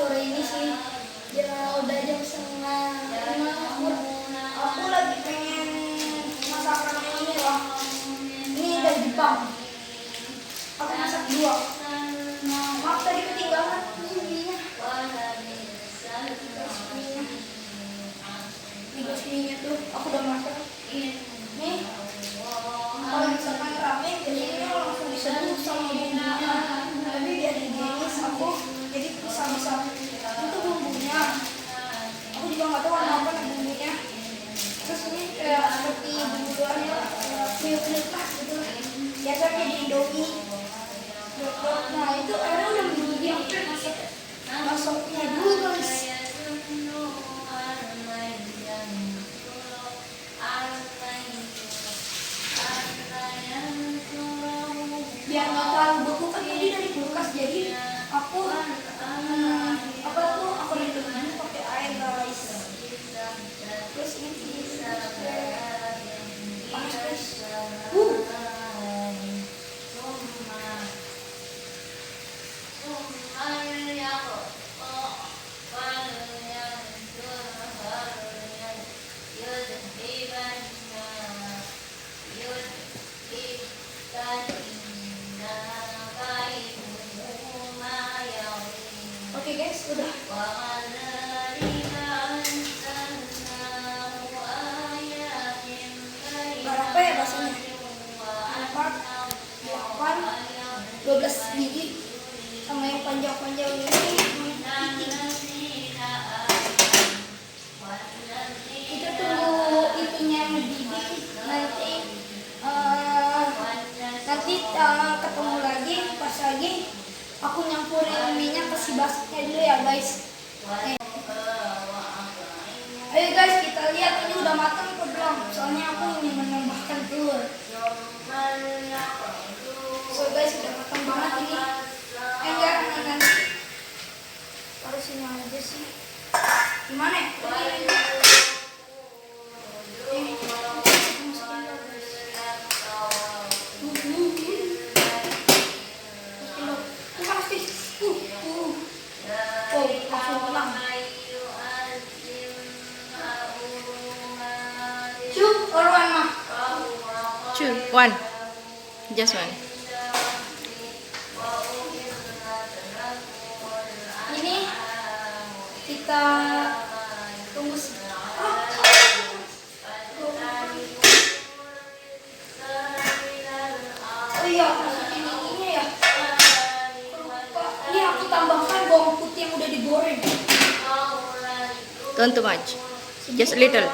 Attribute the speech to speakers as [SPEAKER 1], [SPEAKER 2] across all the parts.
[SPEAKER 1] sore ini sih. Ya udah jam 4:30. Aku lagi pengen masakan ini loh. Ini dari Jepang. Aku masak 2. Maaf tadi ketinggalan minyak. Ini guys minyak tuh aku udah masak. Nih. Kalau misalkan rame biasanya langsung diseduh sama bumbunya. Tapi biar higienis aku jadi bisa itu bumbunya. Aku juga nggak tahu warna apa bumbunya. Terus ini kayak seperti bumbu luarnya kriuk-kriuk lah gitu. Biasanya di Indomie. Nah itu airnya udah mendidih. Masuknya dulu guys. Biar nggak terlalu beku kan tadi dari kulkas, jadi aku aku rendam pakai air guys. Terus ini panas guys. Oke guys, udah. Berapa ya bahasanya? 4, 8, 12 biji. Sama yang panjang-panjang ini. Kita tunggu itunya mendidih. Nanti ketemu lagi pas lagi aku nyampurin minyak ke si basketnya dulu ya guys. Ayo guys, kita lihat ini udah matang atau belum. Soalnya aku ingin menambahkan telur. So guys, udah matang banget ini. Enggak, nanti taruh sini aja sih. Gimana ya?
[SPEAKER 2] One. Just one.
[SPEAKER 1] Ini kita tunggu. Oh iya, masukin ininya ya. Ini aku tambahkan bawang putih yang udah digoreng.
[SPEAKER 2] Don't too much. Just a little.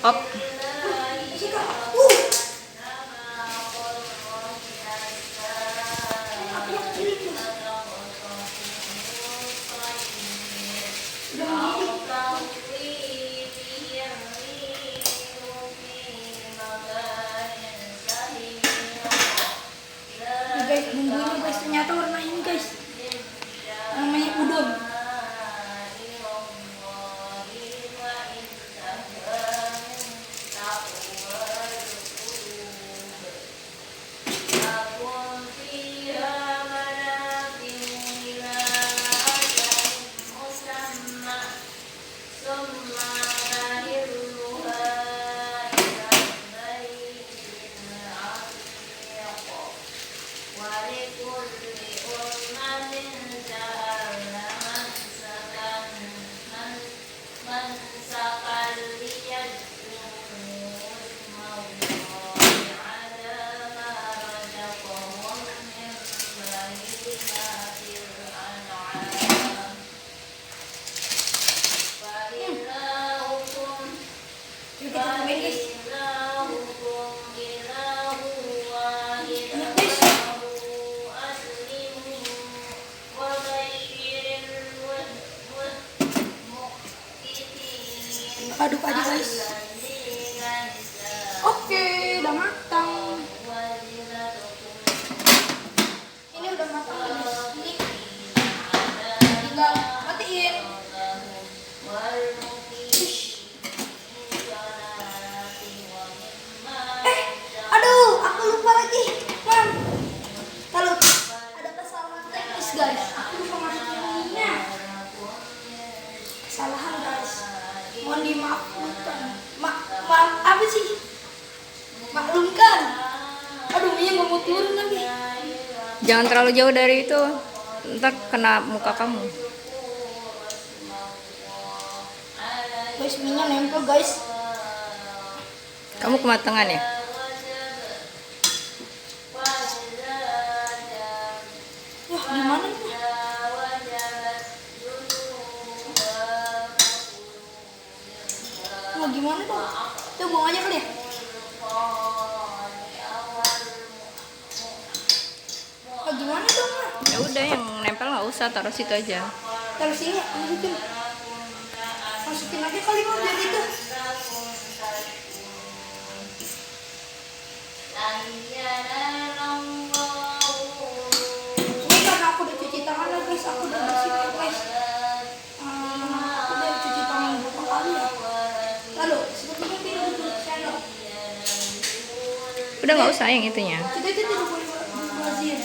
[SPEAKER 2] Up.
[SPEAKER 1] Guys, bumbunya guys, ternyata warna ini guys. Namanya udon. Aduk aja guys. Oke, udah matang. Ini udah matang guys. Ini tinggal matiin. Apa sih? Maklumkan. Aduh, minyak nggak mau turun lagi.
[SPEAKER 2] Jangan terlalu jauh dari itu. Ntar kena muka kamu.
[SPEAKER 1] Guys, minyak nempel guys.
[SPEAKER 2] Kamu kematangan ya?
[SPEAKER 1] Ya, gimana nih? Mau gimana dong? Tuh buang aja kali ya. Mau gimana dong? Ma?
[SPEAKER 2] Ya udah, yang nempel nggak usah, taruh situ aja.
[SPEAKER 1] Taruh sini, masukin. Masukin aja kali mau biar gitu. Ini karena aku udah cuci tangan lah guys, aku udah bersih guys. Aku udah cuci tangan berapa kali ya? Lalu sebetulnya tidak butuh sendok.
[SPEAKER 2] Udah nggak usah yang itunya.
[SPEAKER 1] Kita itu tidak boleh berbazir.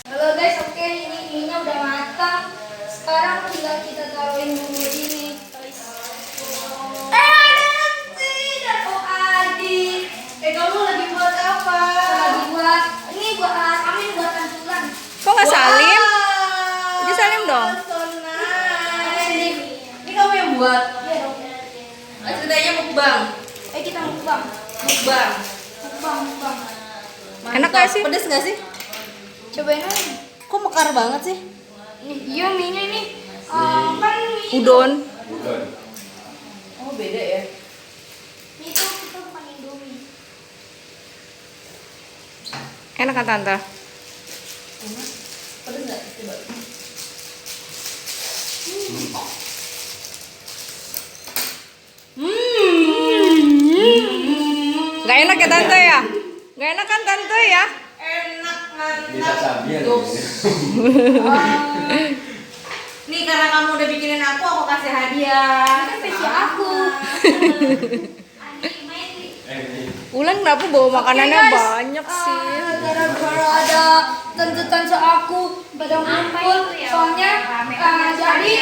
[SPEAKER 1] Halo guys, oke ini minyak udah matang. Sekarang tinggal kita taruhin bumbu ini. Ada Nanti dan Oh Adi. Kamu lagi buat apa? Lagi buat ini buat Amin buat tantulan.
[SPEAKER 2] Kok nggak salim? Dia salim dong.
[SPEAKER 1] So nice.
[SPEAKER 3] Ini kamu yang buat?
[SPEAKER 1] Iya dong.
[SPEAKER 3] Ceritanya mukbang.
[SPEAKER 1] Kita mukbang.
[SPEAKER 3] Mukbang.
[SPEAKER 1] Mukbang.
[SPEAKER 2] Enak gak sih?
[SPEAKER 3] Pedes nggak sih?
[SPEAKER 1] Cobain aja.
[SPEAKER 3] Kok mekar banget sih?
[SPEAKER 1] Iya minyak ini. Kan mie
[SPEAKER 2] Udon.
[SPEAKER 3] Oh beda ya?
[SPEAKER 1] Mie itu kita bukan Indomie.
[SPEAKER 2] Enak kan tante?
[SPEAKER 3] Pedes nggak? Coba.
[SPEAKER 2] Nggak enak ya tante ya? Nggak enak kan tante ya?
[SPEAKER 3] Enak mantap.
[SPEAKER 4] Bisa sambil.
[SPEAKER 3] Nih karena kamu udah bikinin aku kasih hadiah.
[SPEAKER 1] Ini kan spesial aku.
[SPEAKER 2] Ulan kenapa bawa makanannya
[SPEAKER 1] Oke, guys.
[SPEAKER 2] banyak sih?
[SPEAKER 1] Gara-gara ada tante-tante aku pada ngumpul, soalnya jadi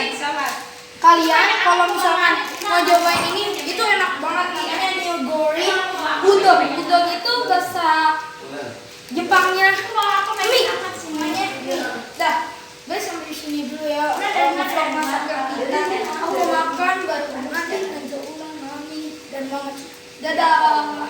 [SPEAKER 1] kalian kalau misalkan mau cobain ini itu enak banget namanya nigori udon. Udon itu bahasa Jepangnya mie namanya mie. Dah guys sampai sini dulu ya vlog masakan kita. Aku mau makan baru ada tante Ulan, mami dan mama. Dadah.